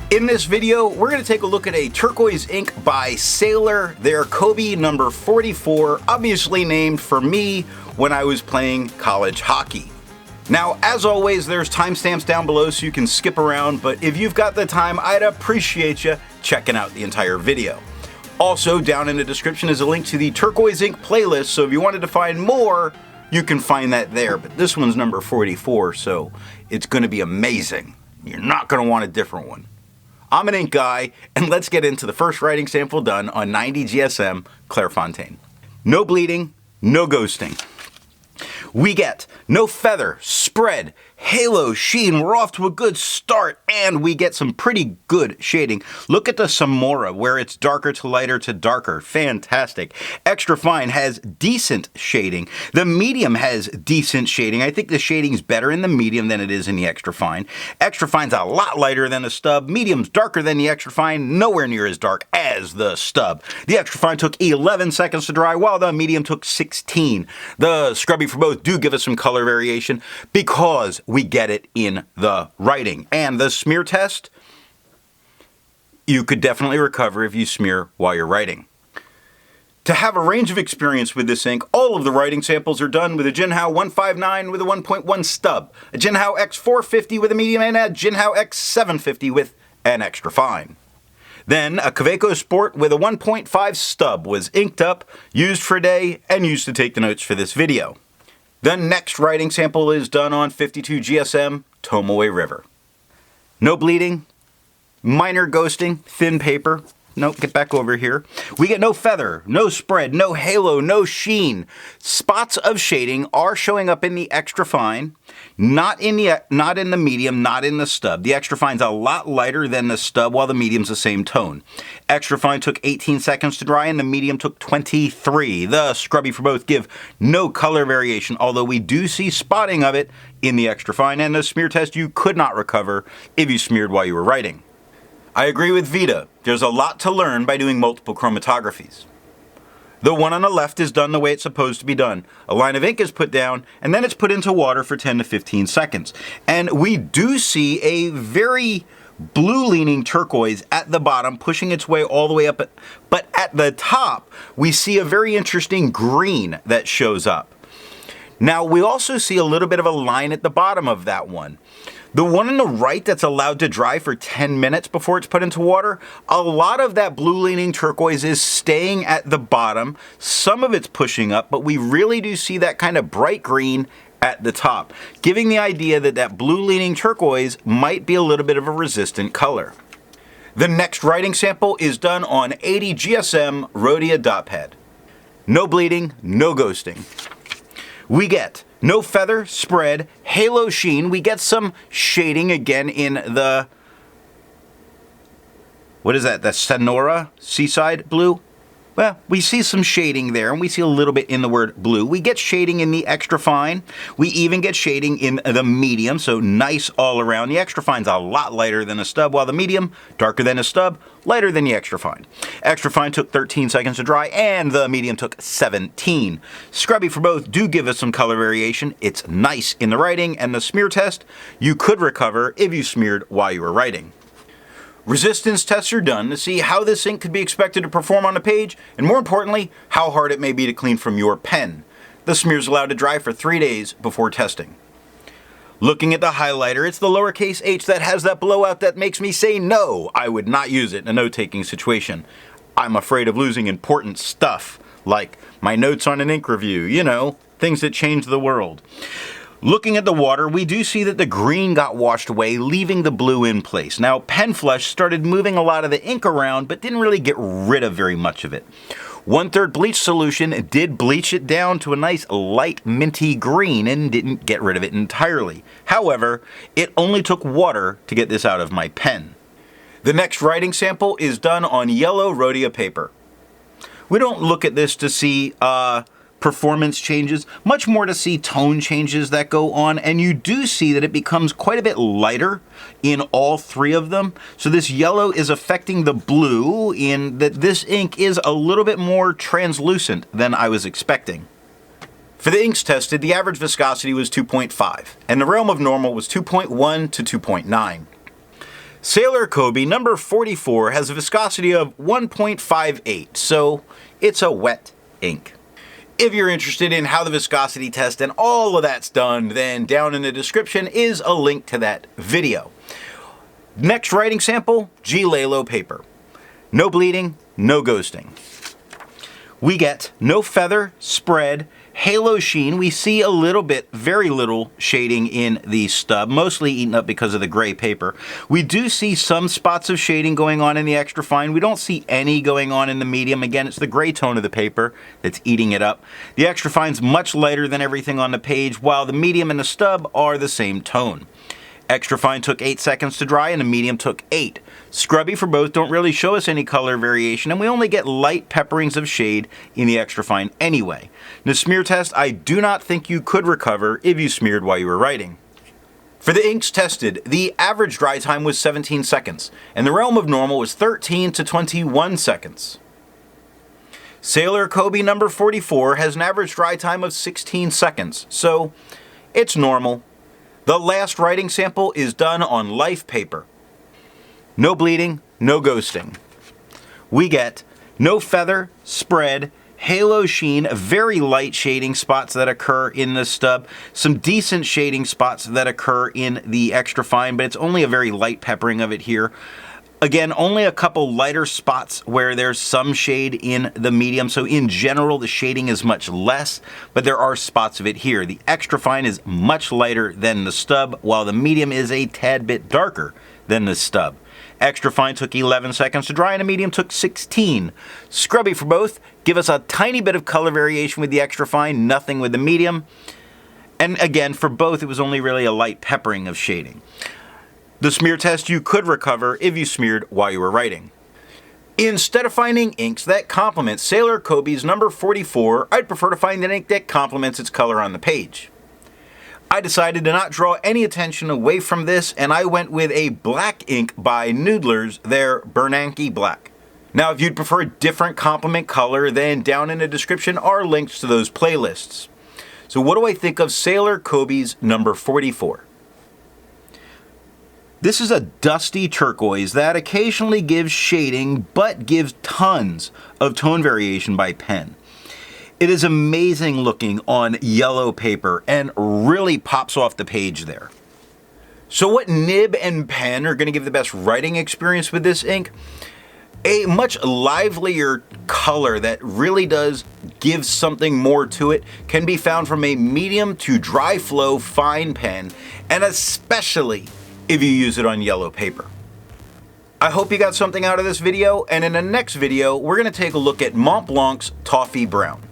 In this video, we're going to take a look at a turquoise ink by Sailor, their Kobe number 44, obviously named for me when I was playing college hockey. Now, as always, there's timestamps down below so you can skip around, but if you've got the time, I'd appreciate you checking out the entire video. Also, down in the description is a link to the turquoise ink playlist, so if you wanted to find more, you can find that there. But this one's number 44, so it's going to be amazing. You're not going to want a different one. I'm an ink guy, and let's get into the first writing sample done on 90 GSM Clairfontaine. No bleeding, no ghosting. We get no feather, spread, halo, sheen. We're off to a good start, and we get some pretty good shading. Look at the Sumaura, where it's darker to lighter to darker. Fantastic. Extra fine has decent shading. The medium has decent shading. I think the shading's better in the medium than it is in the extra fine. Extra fine's a lot lighter than the stub. Medium's darker than the extra fine, nowhere near as dark as the stub. The extra fine took 11 seconds to dry, while the medium took 16. The scrubby for both do give us some color variation because we get it in the writing. And the smear test, you could definitely recover if you smear while you're writing. To have a range of experience with this ink, all of the writing samples are done with a Jinhao 159 with a 1.1 stub, a Jinhao X450 with a medium, and a Jinhao X750 with an extra fine. Then a Kaweco Sport with a 1.5 stub was inked up, used for a day, and used to take the notes for this video. The next writing sample is done on 52 GSM Tomoe River. No bleeding, minor ghosting, thin paper. Nope, get back over here. We get no feather, no spread, no halo, no sheen. Spots of shading are showing up in the extra fine, not in the medium, not in the stub. The extra fine's a lot lighter than the stub, while the medium's the same tone. Extra fine took 18 seconds to dry, and the medium took 23. The scrubby for both give no color variation, although we do see spotting of it in the extra fine, and the smear test you could not recover if you smeared while you were writing. I agree with Vita. There's a lot to learn by doing multiple chromatographies. The one on the left is done the way it's supposed to be done. A line of ink is put down, and then it's put into water for 10 to 15 seconds. And we do see a very blue-leaning turquoise at the bottom, pushing its way all the way up. But at the top, we see a very interesting green that shows up. Now, we also see a little bit of a line at the bottom of that one. The one on the right that's allowed to dry for 10 minutes before it's put into water, a lot of that blue-leaning turquoise is staying at the bottom. Some of it's pushing up, but we really do see that kind of bright green at the top, giving the idea that that blue-leaning turquoise might be a little bit of a resistant color. The next writing sample is done on 80 GSM Rhodia dot pad. No bleeding, no ghosting. We get no feather, spread, halo sheen. We get some shading again in the, what is that, the Sumaura Seaside Blue? Well, we see some shading there, and we see a little bit in the word blue. We get shading in the extra fine. We even get shading in the medium, so nice all around. The extra fine's a lot lighter than a stub, while the medium, darker than a stub, lighter than the extra fine. Extra fine took 13 seconds to dry, and the medium took 17. Scrubby for both do give us some color variation. It's nice in the writing, and the smear test you could recover if you smeared while you were writing. Resistance tests are done to see how this ink could be expected to perform on a page, and more importantly, how hard it may be to clean from your pen. The smear is allowed to dry for 3 days before testing. Looking at the highlighter, it's the lowercase h that has that blowout that makes me say no, I would not use it in a note-taking situation. I'm afraid of losing important stuff, like my notes on an ink review, you know, things that change the world. Looking at the water, we do see that the green got washed away, leaving the blue in place. Now, pen flush started moving a lot of the ink around, but didn't really get rid of very much of it. 1/3 bleach solution did bleach it down to a nice light minty green and didn't get rid of it entirely. However, it only took water to get this out of my pen. The next writing sample is done on yellow Rhodia paper. We don't look at this to see performance changes, much more to see tone changes that go on, and you do see that it becomes quite a bit lighter in all three of them. So this yellow is affecting the blue in that this ink is a little bit more translucent than I was expecting. For the inks tested, the average viscosity was 2.5, and the realm of normal was 2.1 to 2.9. Sailor Kobe number 44 has a viscosity of 1.58, so it's a wet ink. If you're interested in how the viscosity test and all of that's done, then down in the description is a link to that video. Next writing sample, G-Lalo paper. No bleeding, no ghosting. We get no feather, spread, halo sheen. We see a little bit, very little shading in the stub, mostly eaten up because of the gray paper. We do see some spots of shading going on in the extra fine. We don't see any going on in the medium. Again, it's the gray tone of the paper that's eating it up. The extra fine's much lighter than everything on the page, while the medium and the stub are the same tone. Extra fine took 8 seconds to dry and the medium took 8. Scrubby for both don't really show us any color variation, and we only get light pepperings of shade in the extra fine anyway. In the smear test, I do not think you could recover if you smeared while you were writing. For the inks tested, the average dry time was 17 seconds, and the realm of normal was 13 to 21 seconds. Sailor Kobe number 44 has an average dry time of 16 seconds, so it's normal. The last writing sample is done on life paper. No bleeding, no ghosting. We get no feather, spread, halo sheen, very light shading spots that occur in the stub, some decent shading spots that occur in the extra fine, but it's only a very light peppering of it here. Again, only a couple lighter spots where there's some shade in the medium, so in general the shading is much less, but there are spots of it here. The extra fine is much lighter than the stub, while the medium is a tad bit darker than the stub. Extra fine took 11 seconds to dry and the medium took 16. Scrubby for both, give us a tiny bit of color variation with the extra fine, nothing with the medium. And again, for both it was only really a light peppering of shading. The smear test you could recover if you smeared while you were writing. Instead of finding inks that complement Sailor Kobe's number 44, I'd prefer to find an ink that complements its color on the page. I decided to not draw any attention away from this, and I went with a black ink by Noodler's, their Bernanke Black. Now, if you'd prefer a different complement color, then down in the description are links to those playlists. So what do I think of Sailor Kobe's number 44? This is a dusty turquoise that occasionally gives shading, but gives tons of tone variation by pen. It is amazing looking on yellow paper and really pops off the page there. So what nib and pen are going to give the best writing experience with this ink? A much livelier color that really does give something more to it can be found from a medium to dry flow fine pen, and especially if you use it on yellow paper. I hope you got something out of this video, and in the next video, we're going to take a look at Mont Blanc's Toffee Brown.